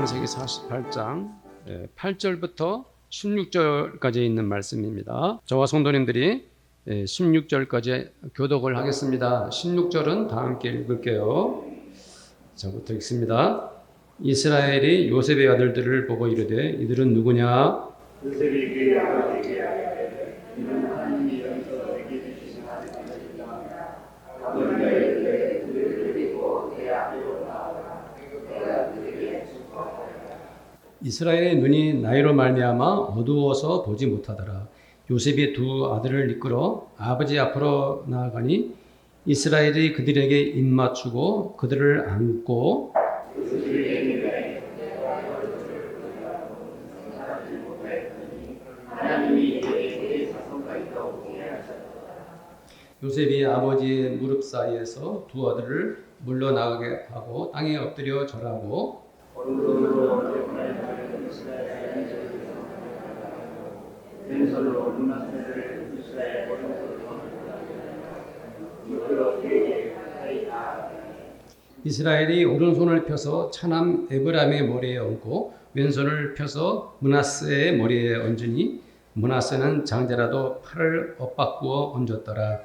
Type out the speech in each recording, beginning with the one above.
창세기 48장 8절부터 16절까지 있는 말씀입니다. 저와 성도님들이 16절까지 교독을 하겠습니다. 16절은 다 함께 읽을게요. 저부터 읽습니다. 이스라엘이 요셉의 아들들을 보고 이르되 이들은 누구냐? 요셉이 그의 아버지에게 하였되 이는 하나님이 여기서 내게 주신 아들들이다. 아버지가 이르되 그들을 데리고 내 앞으로 나오라. 내가 그들에게 축복하리라. 이스라엘의 눈이 나이로 말미암아 어두워서 보지 못하더라. 요셉이 두 아들을 이끌어 아버지 앞으로 나아가니 이스라엘이 그들에게 입맞추고 그들을 안고 요셉이 아버지의 무릎 사이에서 두 아들을 물러나가게 하고 땅에 엎드려 절하고 왼손으로 문하세를 이스라엘 이스라엘이 오른손을 펴서 차남 에브라임의 머리에 얹고 왼손을 펴서 므낫세의 머리에 얹으니 므낫세는 장자라도 팔을 엇바꾸어 얹었더라.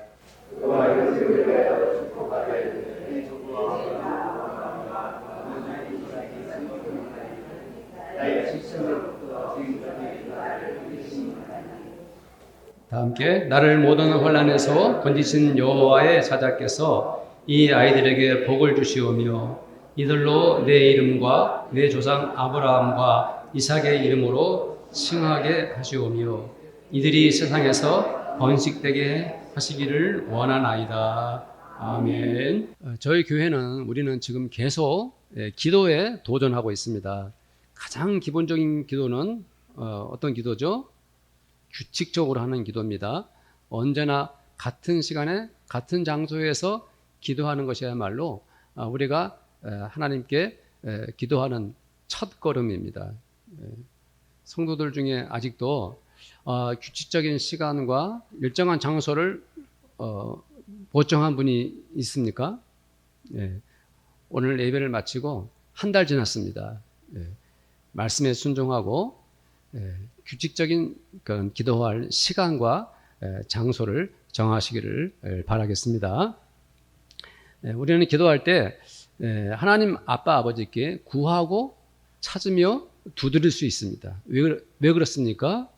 다 함께 나를 모든 환난에서 건지신 여호와의 사자께서 이 아이들에게 복을 주시오며 이들로 내 이름과 내 조상 아브라함과 이삭의 이름으로 칭하게 하시오며 이들이 세상에서 번식되게 하시기를 원하나이다. 아멘. 저희 교회는 우리는 지금 계속 기도에 도전하고 있습니다. 가장 기본적인 기도는 어떤 기도죠? 규칙적으로 하는 기도입니다. 언제나 같은 시간에 같은 장소에서 기도하는 것이야말로 우리가 하나님께 기도하는 첫 걸음입니다. 성도들 중에 아직도 규칙적인 시간과 일정한 장소를 보정한 분이 있습니까? 오늘 예배를 마치고 한 달 지났습니다. 말씀에 순종하고 규칙적인 기도할 시간과 장소를 정하시기를 바라겠습니다. 우리는 기도할 때 하나님 아빠 아버지께 구하고 찾으며 두드릴 수 있습니다. 왜 그렇습니까?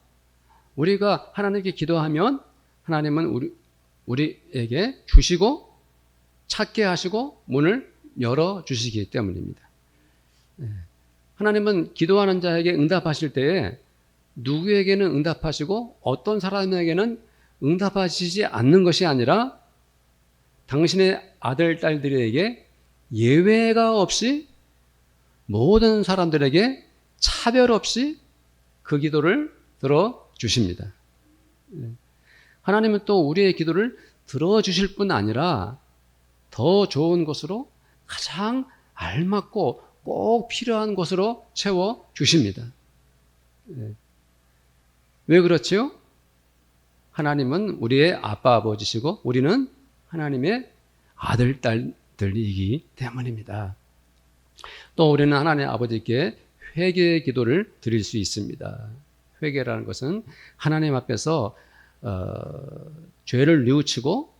우리가 하나님께 기도하면 하나님은 우리에게 주시고 찾게 하시고 문을 열어주시기 때문입니다. 하나님은 기도하는 자에게 응답하실 때에 누구에게는 응답하시고 어떤 사람에게는 응답하시지 않는 것이 아니라 당신의 아들, 딸들에게 예외가 없이 모든 사람들에게 차별 없이 그 기도를 들어주십니다. 하나님은 또 우리의 기도를 들어주실 뿐 아니라 더 좋은 것으로 가장 알맞고 꼭 필요한 것으로 채워주십니다. 왜 그렇지요? 하나님은 우리의 아빠 아버지시고 우리는 하나님의 아들 딸들이기 때문입니다. 또 우리는 하나님 아버지께 회개의 기도를 드릴 수 있습니다. 회개라는 것은 하나님 앞에서 죄를 뉘우치고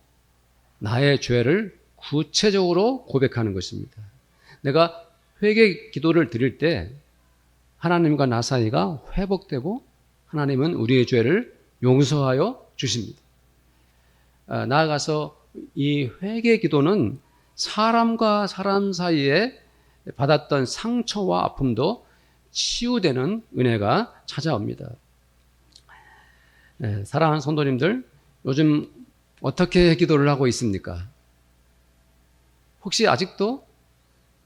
나의 죄를 구체적으로 고백하는 것입니다. 내가 회개 기도를 드릴 때 하나님과 나 사이가 회복되고 하나님은 우리의 죄를 용서하여 주십니다. 나아가서 이 회개 기도는 사람과 사람 사이에 받았던 상처와 아픔도 치유되는 은혜가 찾아옵니다. 사랑하는 성도님들, 요즘 어떻게 기도를 하고 있습니까? 혹시 아직도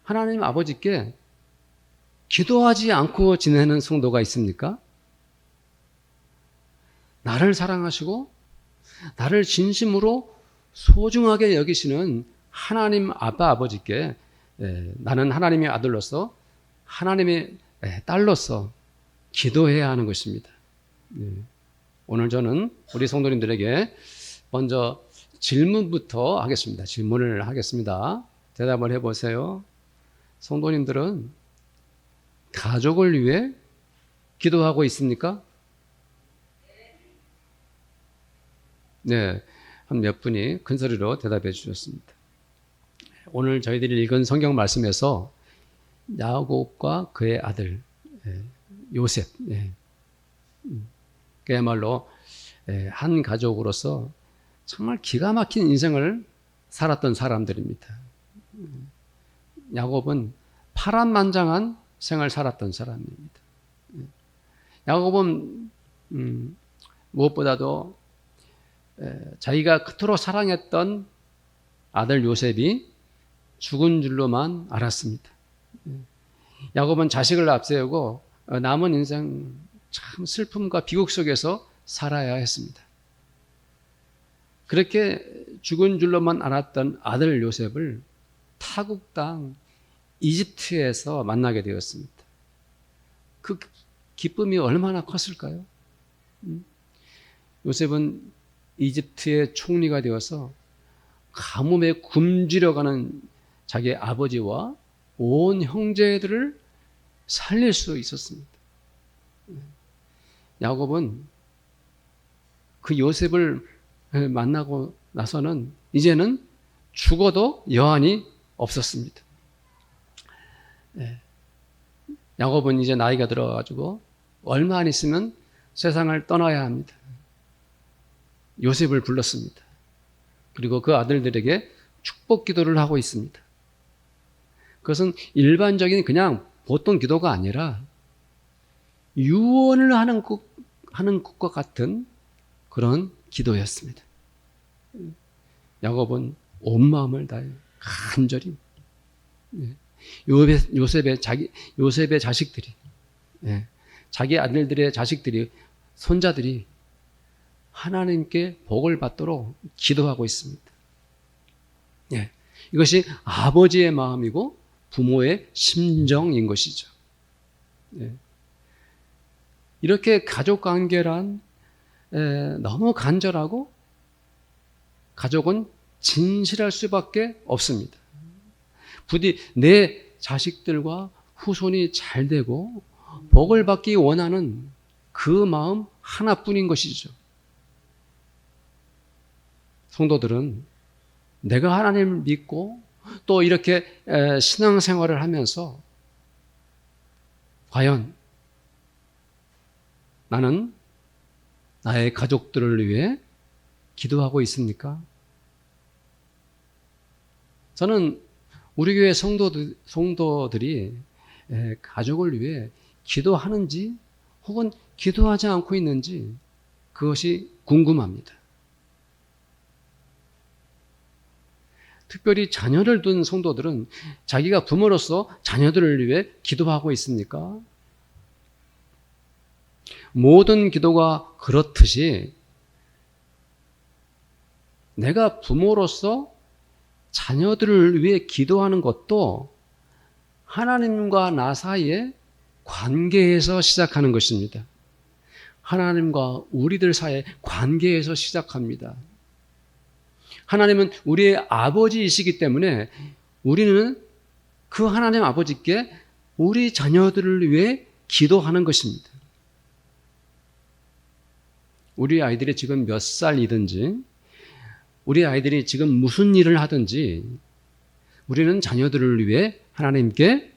하나님 아버지께 기도하지 않고 지내는 성도가 있습니까? 나를 사랑하시고 나를 진심으로 소중하게 여기시는 하나님 아빠 아버지께 나는 하나님의 아들로서 하나님의 딸로서 기도해야 하는 것입니다. 오늘 저는 우리 성도님들에게 먼저 질문부터 하겠습니다. 질문을 하겠습니다. 대답을 해보세요. 성도님들은 가족을 위해 기도하고 있습니까? 네, 한 몇 분이 큰 소리로 대답해 주셨습니다. 오늘 저희들이 읽은 성경 말씀에서 야곱과 그의 아들 요셉, 그야말로 한 가족으로서 정말 기가 막힌 인생을 살았던 사람들입니다. 야곱은 파란만장한 생을 살았던 사람입니다. 야곱은 무엇보다도 자기가 그토록 사랑했던 아들 요셉이 죽은 줄로만 알았습니다. 야곱은 자식을 앞세우고 남은 인생 참 슬픔과 비극 속에서 살아야 했습니다. 그렇게 죽은 줄로만 알았던 아들 요셉을 타국 땅 이집트에서 만나게 되었습니다. 그 기쁨이 얼마나 컸을까요? 요셉은 이집트의 총리가 되어서 가뭄에 굶주려가는 자기 아버지와 온 형제들을 살릴 수 있었습니다. 야곱은 그 요셉을 만나고 나서는 이제는 죽어도 여한이 없었습니다. 야곱은 이제 나이가 들어가지고 얼마 안 있으면 세상을 떠나야 합니다. 요셉을 불렀습니다. 그리고 그 아들들에게 축복 기도를 하고 있습니다. 그것은 일반적인 그냥 보통 기도가 아니라 유언을 하는 것과 같은 그런 기도였습니다. 야곱은 온 마음을 다해 간절히 요셉의 자식들이, 자기 아들들의 자식들이, 손자들이 하나님께 복을 받도록 기도하고 있습니다. 이것이 아버지의 마음이고 부모의 심정인 것이죠. 이렇게 가족 관계란 너무 간절하고 가족은 진실할 수밖에 없습니다. 부디 내 자식들과 후손이 잘 되고 복을 받기 원하는 그 마음 하나뿐인 것이죠. 성도들은 내가 하나님을 믿고 또 이렇게 신앙생활을 하면서 과연 나는 나의 가족들을 위해 기도하고 있습니까? 저는 우리 교회 성도들이 가족을 위해 기도하는지 혹은 기도하지 않고 있는지 그것이 궁금합니다. 특별히 자녀를 둔 성도들은 자기가 부모로서 자녀들을 위해 기도하고 있습니까? 모든 기도가 그렇듯이 내가 부모로서 자녀들을 위해 기도하는 것도 하나님과 나 사이의 관계에서 시작하는 것입니다. 하나님과 우리들 사이의 관계에서 시작합니다. 하나님은 우리의 아버지이시기 때문에 우리는 그 하나님 아버지께 우리 자녀들을 위해 기도하는 것입니다. 우리 아이들이 지금 몇 살이든지 우리 아이들이 지금 무슨 일을 하든지 우리는 자녀들을 위해 하나님께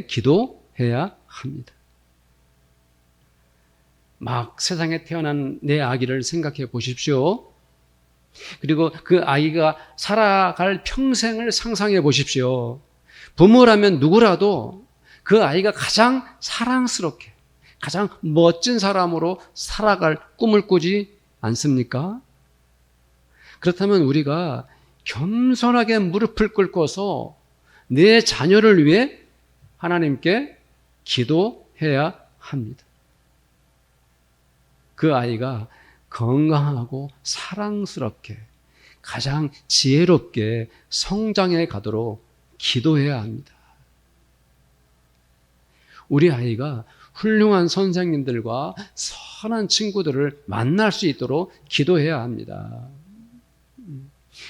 기도해야 합니다. 막 세상에 태어난 내 아기를 생각해 보십시오. 그리고 그 아이가 살아갈 평생을 상상해 보십시오. 부모라면 누구라도 그 아이가 가장 사랑스럽게, 가장 멋진 사람으로 살아갈 꿈을 꾸지 않습니까? 그렇다면 우리가 겸손하게 무릎을 꿇고서 내 자녀를 위해 하나님께 기도해야 합니다. 그 아이가 건강하고 사랑스럽게 가장 지혜롭게 성장해 가도록 기도해야 합니다. 우리 아이가 훌륭한 선생님들과 선한 친구들을 만날 수 있도록 기도해야 합니다.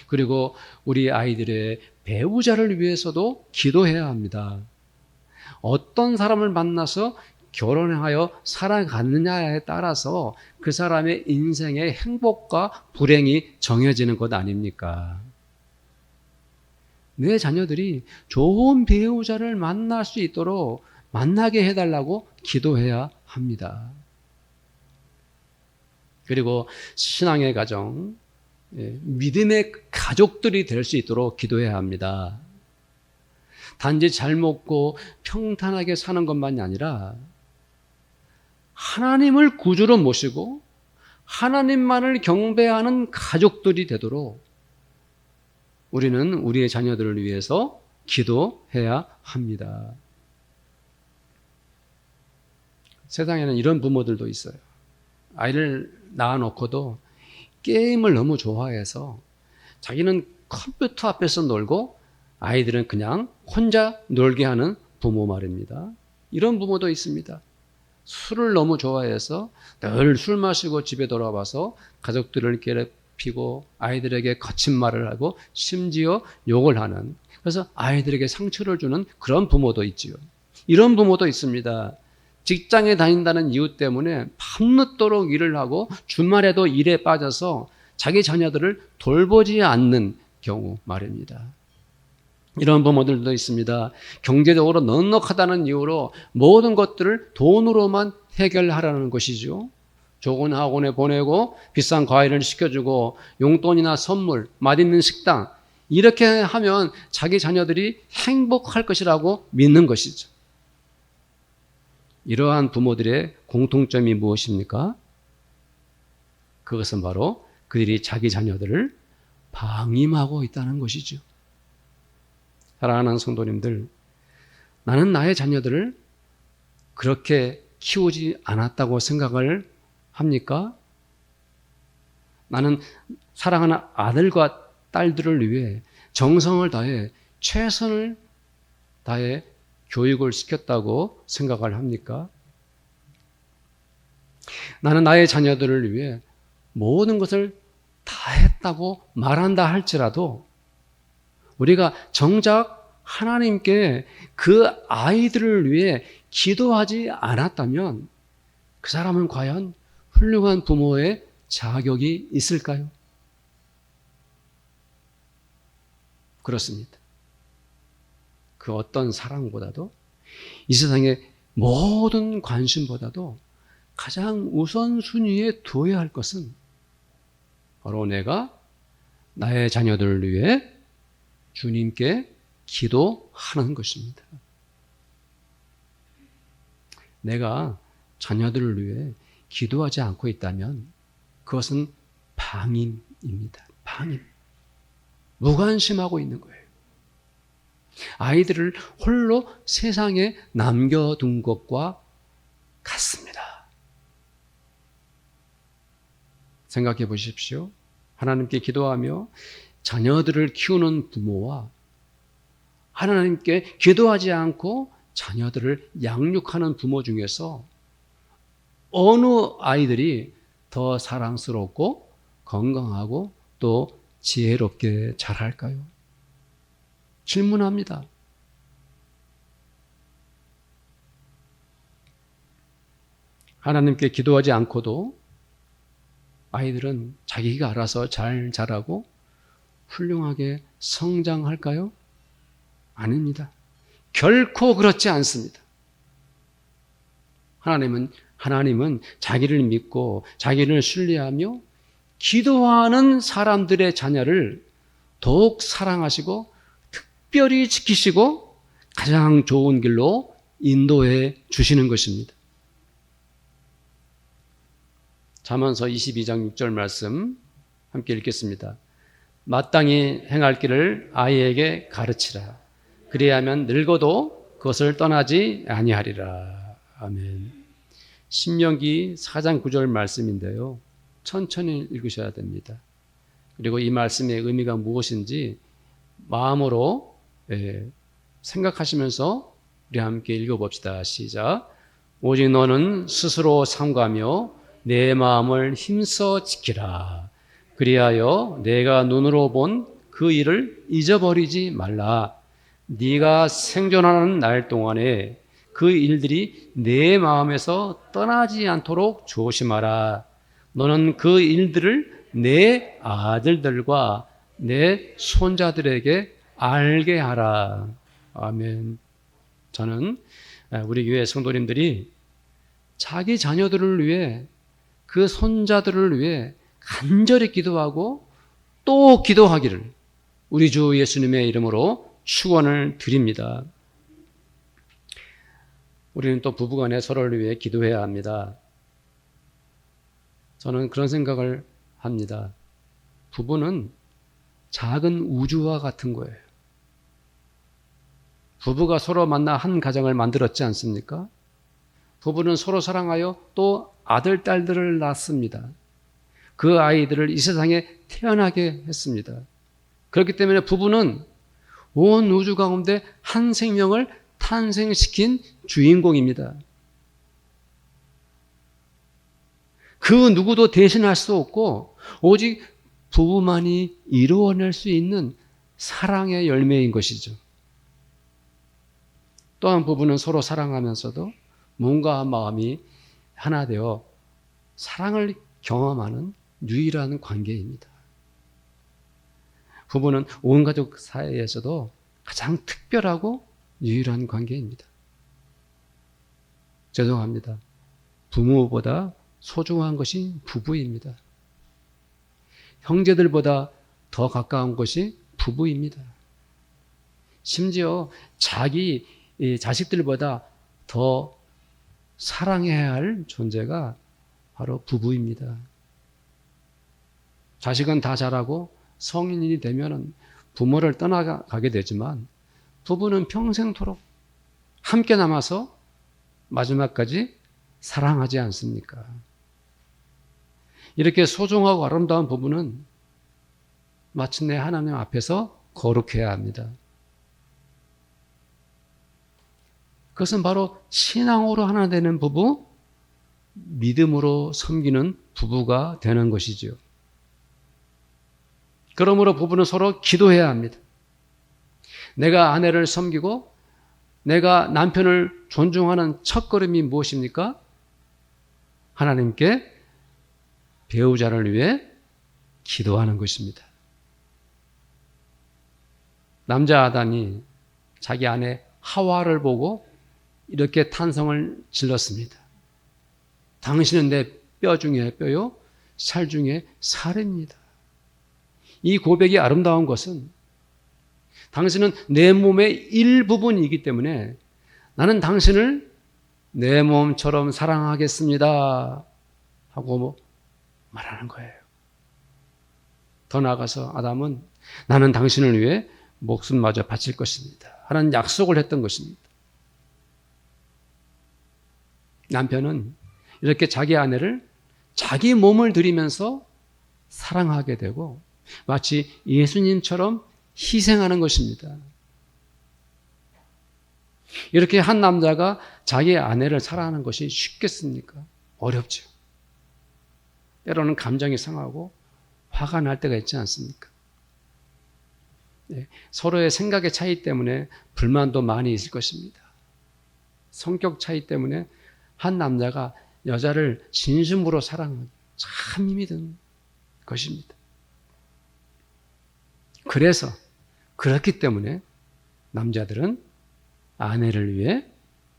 그리고 우리 아이들의 배우자를 위해서도 기도해야 합니다. 어떤 사람을 만나서 결혼하여 살아가느냐에 따라서 그 사람의 인생의 행복과 불행이 정해지는 것 아닙니까? 내 자녀들이 좋은 배우자를 만날 수 있도록 만나게 해달라고 기도해야 합니다. 그리고 신앙의 가정, 믿음의 가족들이 될 수 있도록 기도해야 합니다. 단지 잘 먹고 평탄하게 사는 것만이 아니라 하나님을 구주로 모시고 하나님만을 경배하는 가족들이 되도록 우리는 우리의 자녀들을 위해서 기도해야 합니다. 세상에는 이런 부모들도 있어요. 아이를 낳아놓고도 게임을 너무 좋아해서 자기는 컴퓨터 앞에서 놀고 아이들은 그냥 혼자 놀게 하는 부모 말입니다. 이런 부모도 있습니다. 술을 너무 좋아해서 늘 술 마시고 집에 돌아와서 가족들을 괴롭히고 아이들에게 거친 말을 하고 심지어 욕을 하는, 그래서 아이들에게 상처를 주는 그런 부모도 있지요. 이런 부모도 있습니다. 직장에 다닌다는 이유 때문에 밤늦도록 일을 하고 주말에도 일에 빠져서 자기 자녀들을 돌보지 않는 경우 말입니다. 이런 부모들도 있습니다. 경제적으로 넉넉하다는 이유로 모든 것들을 돈으로만 해결하라는 것이죠. 좋은 학원에 보내고 비싼 과일을 시켜주고 용돈이나 선물, 맛있는 식당, 이렇게 하면 자기 자녀들이 행복할 것이라고 믿는 것이죠. 이러한 부모들의 공통점이 무엇입니까? 그것은 바로 그들이 자기 자녀들을 방임하고 있다는 것이죠. 사랑하는 성도님들, 나는 나의 자녀들을 그렇게 키우지 않았다고 생각을 합니까? 나는 사랑하는 아들과 딸들을 위해 정성을 다해 최선을 다해 교육을 시켰다고 생각을 합니까? 나는 나의 자녀들을 위해 모든 것을 다 했다고 말한다 할지라도 우리가 정작 하나님께 그 아이들을 위해 기도하지 않았다면 그 사람은 과연 훌륭한 부모의 자격이 있을까요? 그렇습니다. 그 어떤 사랑보다도 이 세상의 모든 관심보다도 가장 우선순위에 두어야 할 것은 바로 내가 나의 자녀들을 위해 주님께 기도하는 것입니다. 내가 자녀들을 위해 기도하지 않고 있다면 그것은 방임입니다. 방임. 무관심하고 있는 거예요. 아이들을 홀로 세상에 남겨둔 것과 같습니다. 생각해 보십시오. 하나님께 기도하며 자녀들을 키우는 부모와 하나님께 기도하지 않고 자녀들을 양육하는 부모 중에서 어느 아이들이 더 사랑스럽고 건강하고 또 지혜롭게 자랄까요? 질문합니다. 하나님께 기도하지 않고도 아이들은 자기가 알아서 잘 자라고 훌륭하게 성장할까요? 아닙니다. 결코 그렇지 않습니다. 하나님은 자기를 믿고 자기를 신뢰하며 기도하는 사람들의 자녀를 더욱 사랑하시고 특별히 지키시고 가장 좋은 길로 인도해 주시는 것입니다. 잠언서 22장 6절 말씀 함께 읽겠습니다. 마땅히 행할 길을 아이에게 가르치라. 그리하면 늙어도 그것을 떠나지 아니하리라. 아멘. 신명기 4장 9절 말씀인데요. 천천히 읽으셔야 됩니다. 그리고 이 말씀의 의미가 무엇인지 마음으로 생각하시면서 우리 함께 읽어봅시다. 시작. 오직 너는 스스로 삼가며 내 마음을 힘써 지키라. 그리하여 내가 눈으로 본 그 일을 잊어버리지 말라. 네가 생존하는 날 동안에 그 일들이 내 마음에서 떠나지 않도록 조심하라. 너는 그 일들을 내 아들들과 내 손자들에게 알게 하라. 아멘. 저는 우리 교회 성도님들이 자기 자녀들을 위해, 그 손자들을 위해 간절히 기도하고 또 기도하기를 우리 주 예수님의 이름으로 축원을 드립니다. 우리는 또 부부간에 서로를 위해 기도해야 합니다. 저는 그런 생각을 합니다. 부부는 작은 우주와 같은 거예요. 부부가 서로 만나 한 가정을 만들었지 않습니까? 부부는 서로 사랑하여 또 아들, 딸들을 낳습니다. 그 아이들을 이 세상에 태어나게 했습니다. 그렇기 때문에 부부는 온 우주 가운데 한 생명을 탄생시킨 주인공입니다. 그 누구도 대신할 수 없고 오직 부부만이 이루어낼 수 있는 사랑의 열매인 것이죠. 또한 부부는 서로 사랑하면서도 몸과 마음이 하나 되어 사랑을 경험하는 유일한 관계입니다. 부부는 온 가족 사이에서도 가장 특별하고 유일한 관계입니다. 죄송합니다. 부모보다 소중한 것이 부부입니다. 형제들보다 더 가까운 것이 부부입니다. 심지어 자기 자식들보다 더 사랑해야 할 존재가 바로 부부입니다. 자식은 다 자라고 성인이 되면 부모를 떠나가게 되지만 부부는 평생토록 함께 남아서 마지막까지 사랑하지 않습니까? 이렇게 소중하고 아름다운 부부는 마침내 하나님 앞에서 거룩해야 합니다. 그것은 바로 신앙으로 하나 되는 부부, 믿음으로 섬기는 부부가 되는 것이지요. 그러므로 부부는 서로 기도해야 합니다. 내가 아내를 섬기고 내가 남편을 존중하는 첫걸음이 무엇입니까? 하나님께 배우자를 위해 기도하는 것입니다. 남자 아담이 자기 아내 하와를 보고 이렇게 탄성을 질렀습니다. 당신은 내 뼈 중에 뼈요, 살 중에 살입니다. 이 고백이 아름다운 것은 당신은 내 몸의 일부분이기 때문에 나는 당신을 내 몸처럼 사랑하겠습니다 하고 말하는 거예요. 더 나아가서 아담은 나는 당신을 위해 목숨마저 바칠 것입니다 하는 약속을 했던 것입니다. 남편은 이렇게 자기 아내를 자기 몸을 들이면서 사랑하게 되고 마치 예수님처럼 희생하는 것입니다. 이렇게 한 남자가 자기 아내를 사랑하는 것이 쉽겠습니까? 어렵죠. 때로는 감정이 상하고 화가 날 때가 있지 않습니까? 네, 서로의 생각의 차이 때문에 불만도 많이 있을 것입니다. 성격 차이 때문에 한 남자가 여자를 진심으로 사랑하기 참 힘이 든 것입니다. 그래서 그렇기 때문에 남자들은 아내를 위해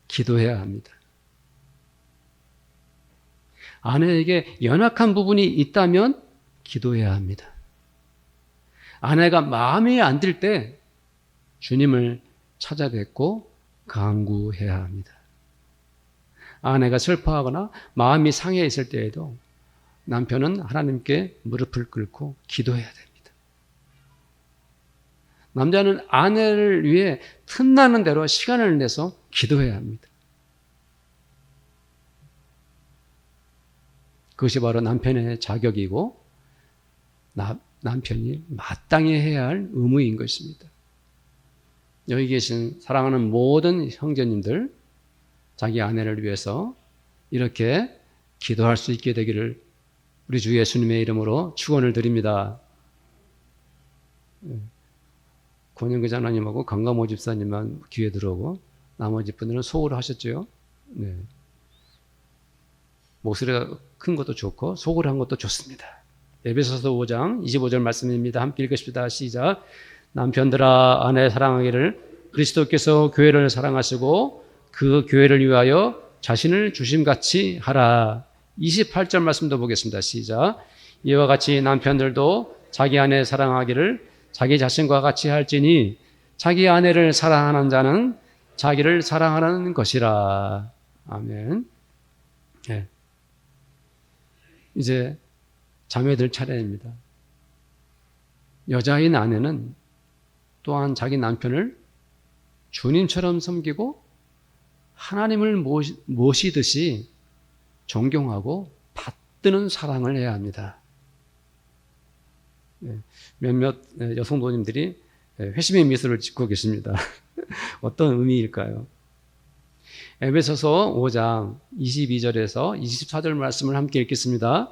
기도해야 합니다. 아내에게 연약한 부분이 있다면 기도해야 합니다. 아내가 마음에 안 들 때 주님을 찾아뵙고 간구해야 합니다. 아내가 슬퍼하거나 마음이 상해 있을 때에도 남편은 하나님께 무릎을 꿇고 기도해야 됩니다. 남자는 아내를 위해 틈나는 대로 시간을 내서 기도해야 합니다. 그것이 바로 남편의 자격이고 남편이 마땅히 해야 할 의무인 것입니다. 여기 계신 사랑하는 모든 형제님들, 자기 아내를 위해서 이렇게 기도할 수 있게 되기를 우리 주 예수님의 이름으로 축원을 드립니다. 권영교 장로님하고 강감호 집사님만 귀에 들어오고 나머지 분들은 속으로 하셨죠. 네. 목소리가 큰 것도 좋고 속으로 한 것도 좋습니다. 에베소서 5장 25절 말씀입니다. 함께 읽으십시다. 시작. 남편들아 아내 사랑하기를 그리스도께서 교회를 사랑하시고 그 교회를 위하여 자신을 주심같이 하라. 28절 말씀도 보겠습니다. 시작. 이와 같이 남편들도 자기 아내 사랑하기를 자기 자신과 같이 할지니 자기 아내를 사랑하는 자는 자기를 사랑하는 것이라. 아멘. 네. 이제 자매들 차례입니다. 여자인 아내는 또한 자기 남편을 주님처럼 섬기고 하나님을 모시듯이 존경하고 받드는 사랑을 해야 합니다. 몇몇 여성도님들이 회심의 미소를 짓고 계십니다. 어떤 의미일까요? 에베소서 5장 22절에서 24절 말씀을 함께 읽겠습니다.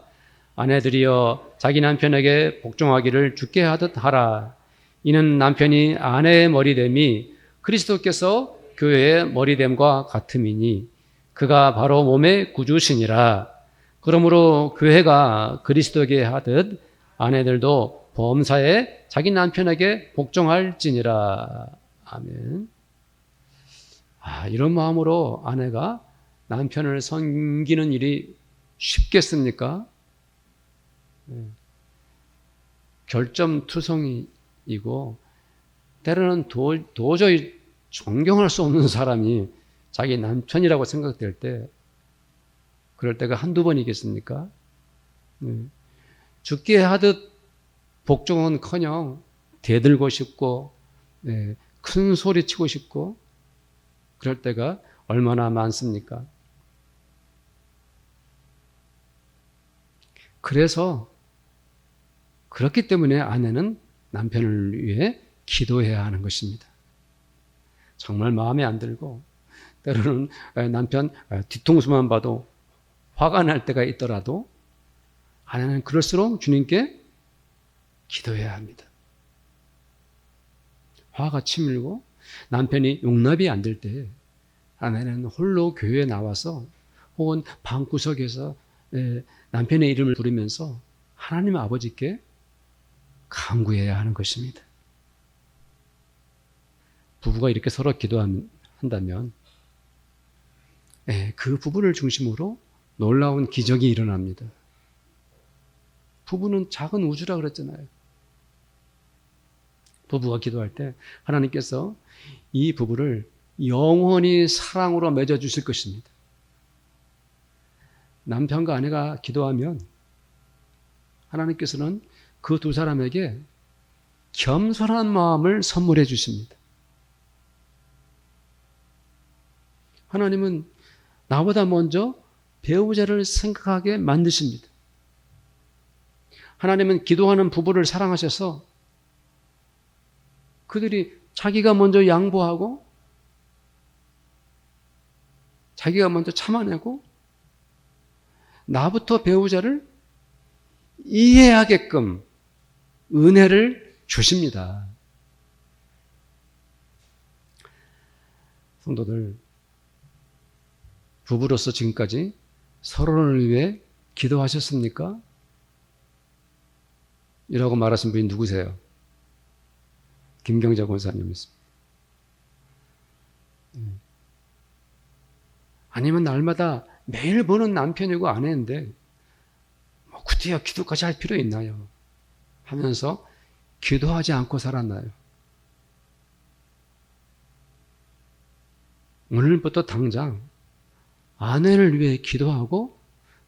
아내들이여 자기 남편에게 복종하기를 주께 하듯 하라. 이는 남편이 아내의 머리됨이 그리스도께서 교회의 머리됨과 같음이니 그가 바로 몸의 구주시니라. 그러므로 교회가 그리스도에게 하듯 아내들도 범사에 자기 남편에게 복종할지니라. 아멘. 이런 마음으로 아내가 남편을 섬기는 일이 쉽겠습니까? 결점투성이이고 때로는 도저히 존경할 수 없는 사람이 자기 남편이라고 생각될 때 그럴 때가 한두 번이겠습니까? 죽게 하듯 복종은커녕 대들고 싶고 큰 소리 치고 싶고 그럴 때가 얼마나 많습니까? 그렇기 때문에 아내는 남편을 위해 기도해야 하는 것입니다. 정말 마음에 안 들고 때로는 남편 뒤통수만 봐도 화가 날 때가 있더라도 아내는 그럴수록 주님께 기도해야 합니다. 화가 치밀고 남편이 용납이 안 될 때 아내는 홀로 교회에 나와서 혹은 방구석에서 남편의 이름을 부르면서 하나님 아버지께 간구해야 하는 것입니다. 부부가 이렇게 서로 기도한다면 그 부부를 중심으로 놀라운 기적이 일어납니다. 부부는 작은 우주라 그랬잖아요. 부부가 기도할 때 하나님께서 이 부부를 영원히 사랑으로 맺어주실 것입니다. 남편과 아내가 기도하면 하나님께서는 그 두 사람에게 겸손한 마음을 선물해 주십니다. 하나님은 나보다 먼저 배우자를 생각하게 만드십니다. 하나님은 기도하는 부부를 사랑하셔서 그들이 자기가 먼저 양보하고 자기가 먼저 참아내고 나부터 배우자를 이해하게끔 은혜를 주십니다. 성도들, 부부로서 지금까지 서로를 위해 기도하셨습니까? 이라고 말하신 분이 누구세요? 김경자 권사님이십니다. 아니면 날마다 매일 보는 남편이고 아내인데 구태여 기도까지 할 필요 있나요? 하면서 기도하지 않고 살았나요? 오늘부터 당장 아내를 위해 기도하고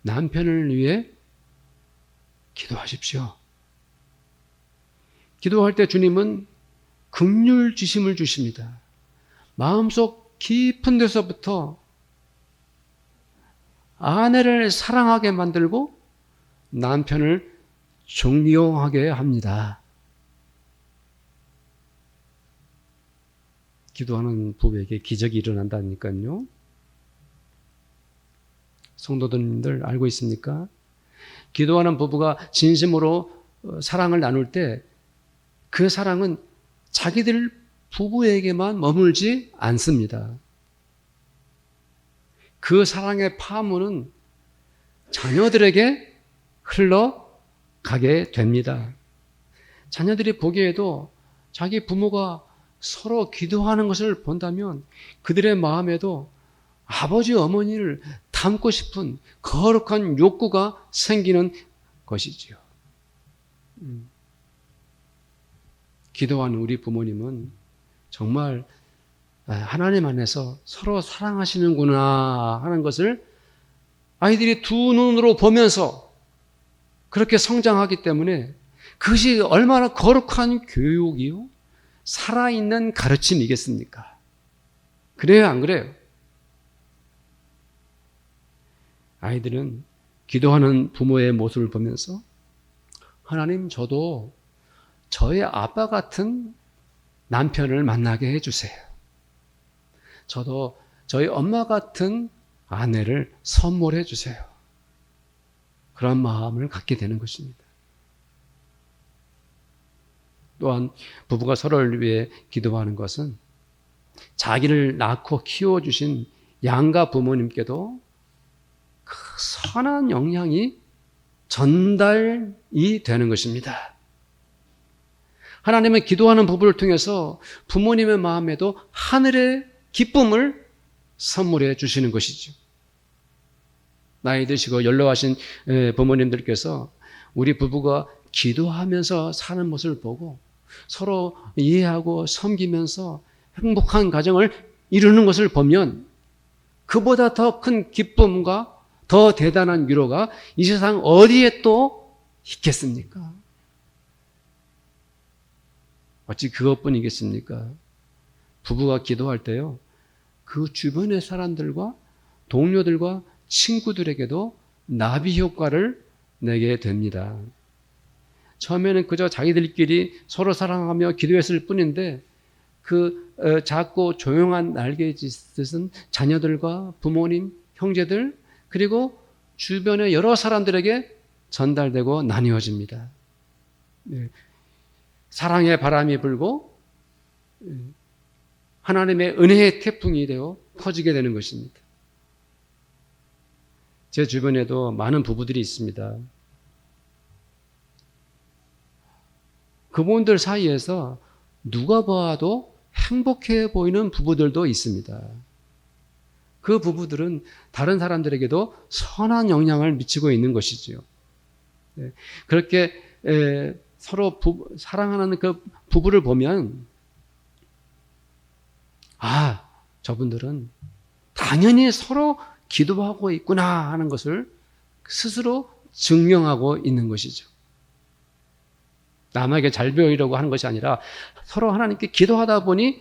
남편을 위해 기도하십시오. 기도할 때 주님은 긍휼 지심을 주십니다. 마음속 깊은 데서부터 아내를 사랑하게 만들고 남편을 존경하게 합니다. 기도하는 부부에게 기적이 일어난다니까요. 성도들님들 알고 있습니까? 기도하는 부부가 진심으로 사랑을 나눌 때 그 사랑은 자기들 부부에게만 머물지 않습니다. 그 사랑의 파문은 자녀들에게 흘러가게 됩니다. 자녀들이 보기에도 자기 부모가 서로 기도하는 것을 본다면 그들의 마음에도 아버지, 어머니를 닮고 싶은 거룩한 욕구가 생기는 것이지요. 기도하는 우리 부모님은 정말 하나님 안에서 서로 사랑하시는구나 하는 것을 아이들이 두 눈으로 보면서 그렇게 성장하기 때문에 그것이 얼마나 거룩한 교육이요? 살아있는 가르침이겠습니까? 그래요, 안 그래요? 아이들은 기도하는 부모의 모습을 보면서 하나님, 저도 저의 아빠 같은 남편을 만나게 해주세요. 저도 저희 엄마 같은 아내를 선물해 주세요. 그런 마음을 갖게 되는 것입니다. 또한 부부가 서로를 위해 기도하는 것은 자기를 낳고 키워주신 양가 부모님께도 그 선한 영향이 전달이 되는 것입니다. 하나님은 기도하는 부부를 통해서 부모님의 마음에도 하늘의 기쁨을 선물해 주시는 것이죠. 나이 드시고 연로하신 부모님들께서 우리 부부가 기도하면서 사는 모습을 보고 서로 이해하고 섬기면서 행복한 가정을 이루는 것을 보면 그보다 더 큰 기쁨과 더 대단한 위로가 이 세상 어디에 또 있겠습니까? 어찌 그것뿐이겠습니까? 부부가 기도할 때요, 그 주변의 사람들과 동료들과 친구들에게도 나비 효과를 내게 됩니다. 처음에는 그저 자기들끼리 서로 사랑하며 기도했을 뿐인데 그 작고 조용한 날개짓은 자녀들과 부모님, 형제들 그리고 주변의 여러 사람들에게 전달되고 나뉘어집니다. 사랑의 바람이 불고 하나님의 은혜의 태풍이 되어 퍼지게 되는 것입니다. 제 주변에도 많은 부부들이 있습니다. 그분들 사이에서 누가 봐도 행복해 보이는 부부들도 있습니다. 그 부부들은 다른 사람들에게도 선한 영향을 미치고 있는 것이지요. 그렇게 서로 사랑하는 그 부부를 보면 아, 저분들은 당연히 서로 기도하고 있구나 하는 것을 스스로 증명하고 있는 것이죠. 남에게 잘 보이려고 하는 것이 아니라 서로 하나님께 기도하다 보니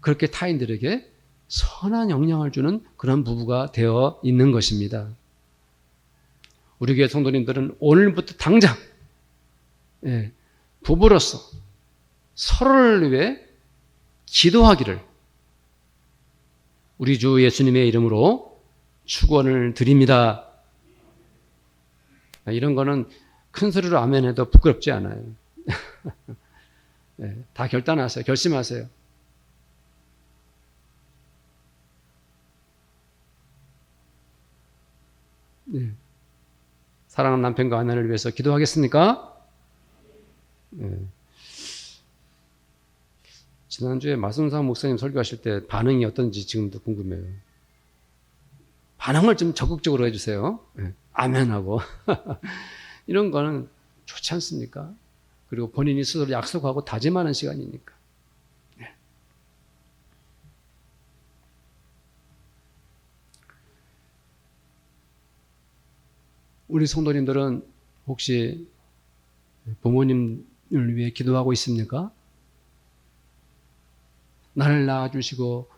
그렇게 타인들에게 선한 영향을 주는 그런 부부가 되어 있는 것입니다. 우리 교회 성도님들은 오늘부터 당장 부부로서 서로를 위해 기도하기를 우리 주 예수님의 이름으로 축원을 드립니다. 이런 거는 큰 소리로 아멘해도 부끄럽지 않아요. 다 결단하세요. 결심하세요. 사랑하는 남편과 아내를 위해서 기도하겠습니까? 지난주에 마승상 목사님 설교하실 때 반응이 어떤지 지금도 궁금해요. 반응을 좀 적극적으로 해주세요. 아멘하고. 이런 거는 좋지 않습니까? 그리고 본인이 스스로 약속하고 다짐하는 시간이니까. 우리 성도님들은 혹시 부모님을 위해 기도하고 있습니까? 나를 낳아주시고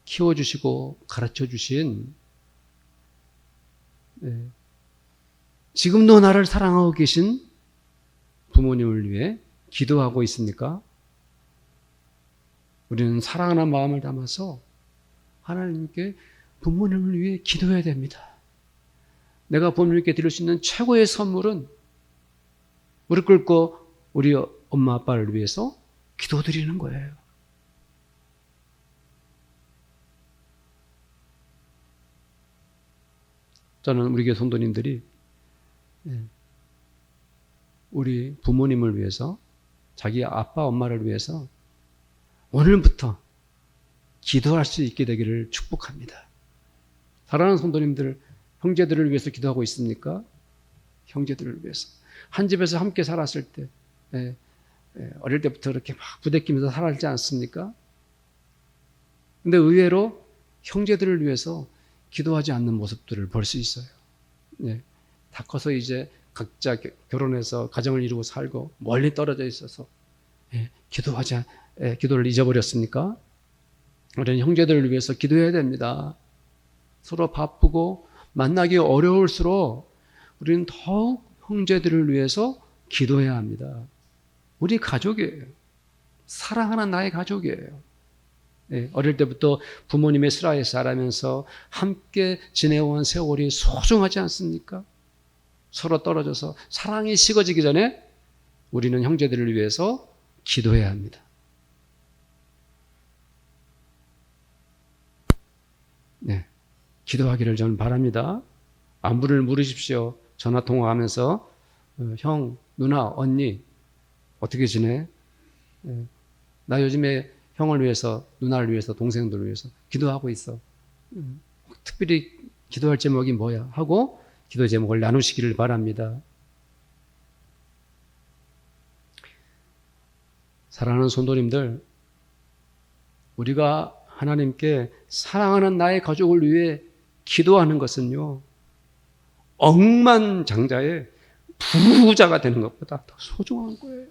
키워주시고 가르쳐주신 지금도 나를 사랑하고 계신 부모님을 위해 기도하고 있습니까? 우리는 사랑하는 마음을 담아서 하나님께 부모님을 위해 기도해야 됩니다. 내가 부모님께 드릴 수 있는 최고의 선물은 무릎 꿇고 우리 엄마 아빠를 위해서 기도드리는 거예요. 저는 우리 교회 성도님들이 우리 부모님을 위해서, 자기 아빠 엄마를 위해서 오늘부터 기도할 수 있게 되기를 축복합니다. 사랑하는 성도님들, 형제들을 위해서 기도하고 있습니까? 형제들을 위해서. 한 집에서 함께 살았을 때, 어릴 때부터 이렇게 막 부대끼면서 살았지 않습니까? 근데 의외로 형제들을 위해서 기도하지 않는 모습들을 볼 수 있어요. 다 커서 이제 각자 결혼해서 가정을 이루고 살고 멀리 떨어져 있어서 기도를 잊어버렸습니까? 우리는 형제들을 위해서 기도해야 됩니다. 서로 바쁘고 만나기 어려울수록 우리는 더욱 형제들을 위해서 기도해야 합니다. 우리 가족이에요. 사랑하는 나의 가족이에요. 어릴 때부터 부모님의 슬하에 자라면서 함께 지내온 세월이 소중하지 않습니까? 서로 떨어져서 사랑이 식어지기 전에 우리는 형제들을 위해서 기도해야 합니다. 기도하기를 저는 바랍니다. 안부를 물으십시오. 전화 통화하면서 형, 누나, 언니 어떻게 지내? 나 요즘에 형을 위해서, 누나를 위해서, 동생들을 위해서 기도하고 있어. 특별히 기도할 제목이 뭐야? 하고 기도 제목을 나누시기를 바랍니다. 사랑하는 성도님들, 우리가 하나님께 사랑하는 나의 가족을 위해 기도하는 것은요, 억만장자의 부자가 되는 것보다 더 소중한 거예요.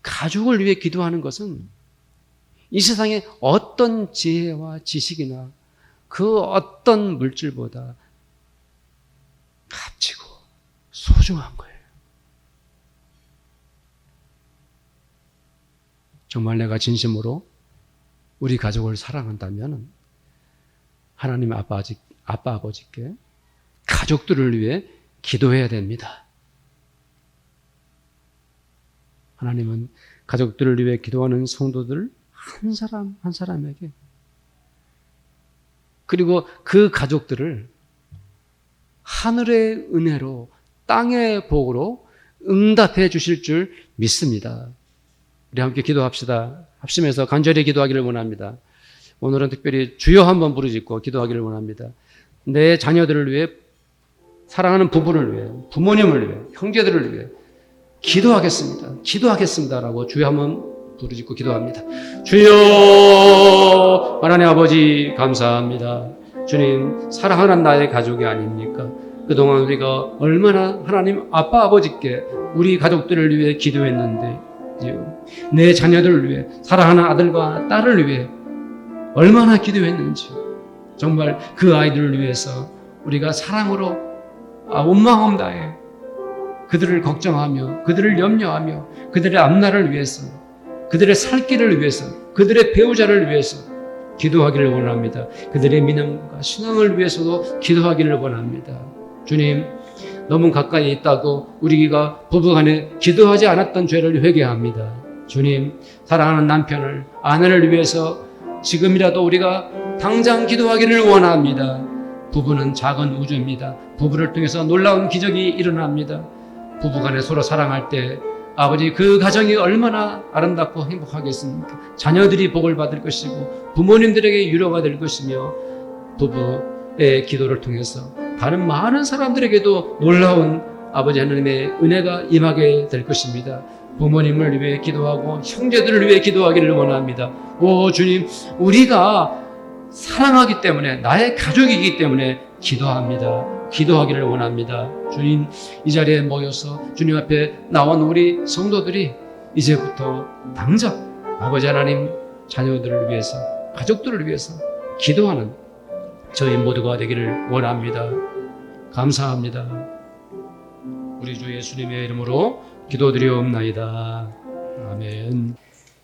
가족을 위해 기도하는 것은 이 세상에 어떤 지혜와 지식이나 그 어떤 물질보다 값지고 소중한 거예요. 정말 내가 진심으로 우리 가족을 사랑한다면 하나님 아빠 아버지께 가족들을 위해 기도해야 됩니다. 하나님은 가족들을 위해 기도하는 성도들 한 사람 한 사람에게, 그리고 그 가족들을 하늘의 은혜로, 땅의 복으로 응답해 주실 줄 믿습니다. 우리 함께 기도합시다. 합심해서 간절히 기도하기를 원합니다. 오늘은 특별히 주여 한번 부르짖고 기도하기를 원합니다. 내 자녀들을 위해, 사랑하는 부부를 위해, 부모님을 위해, 형제들을 위해 기도하겠습니다라고 주여 한번 부르짖고 기도합니다. 주여, 하나님 아버지 감사합니다. 주님, 사랑하는 나의 가족이 아닙니까? 그동안 우리가 얼마나 하나님 아빠 아버지께 우리 가족들을 위해 기도했는데, 내 자녀들을 위해, 사랑하는 아들과 딸을 위해 얼마나 기도했는지, 정말 그 아이들을 위해서 우리가 사랑으로 온 마음 다해 그들을 걱정하며, 그들을 염려하며, 그들의 앞날을 위해서, 그들의 살 길을 위해서, 그들의 배우자를 위해서 기도하기를 원합니다. 그들의 믿음과 신앙을 위해서도 기도하기를 원합니다. 주님, 너무 가까이 있다고 우리가 부부간에 기도하지 않았던 죄를 회개합니다. 주님, 사랑하는 남편을, 아내를 위해서 지금이라도 우리가 당장 기도하기를 원합니다. 부부는 작은 우주입니다. 부부를 통해서 놀라운 기적이 일어납니다. 부부간에 서로 사랑할 때 아버지, 그 가정이 얼마나 아름답고 행복하겠습니까? 자녀들이 복을 받을 것이고 부모님들에게 위로가 될 것이며, 부부의 기도를 통해서 다른 많은 사람들에게도 놀라운 아버지 하나님의 은혜가 임하게 될 것입니다. 부모님을 위해 기도하고 형제들을 위해 기도하기를 원합니다. 오 주님, 우리가 사랑하기 때문에, 나의 가족이기 때문에 기도합니다. 기도하기를 원합니다. 주님, 이 자리에 모여서 주님 앞에 나온 우리 성도들이 이제부터 당장 아버지 하나님 자녀들을 위해서, 가족들을 위해서 기도하는 저희 모두가 되기를 원합니다. 감사합니다. 우리 주 예수님의 이름으로 기도드리옵나이다. 아멘.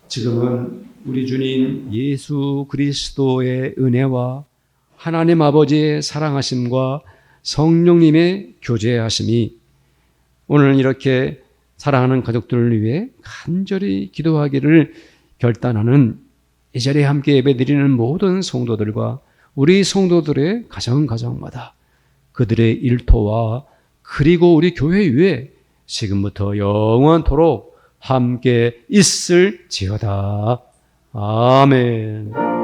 지금은 우리 주님 예수 그리스도의 은혜와 하나님 아버지의 사랑하심과 성령님의 교제하심이 오늘 이렇게 사랑하는 가족들을 위해 간절히 기도하기를 결단하는 이 자리에 함께 예배드리는 모든 성도들과 우리 성도들의 가정마다 그들의 일터와 그리고 우리 교회 위에 지금부터 영원토록 함께 있을지어다. 아멘.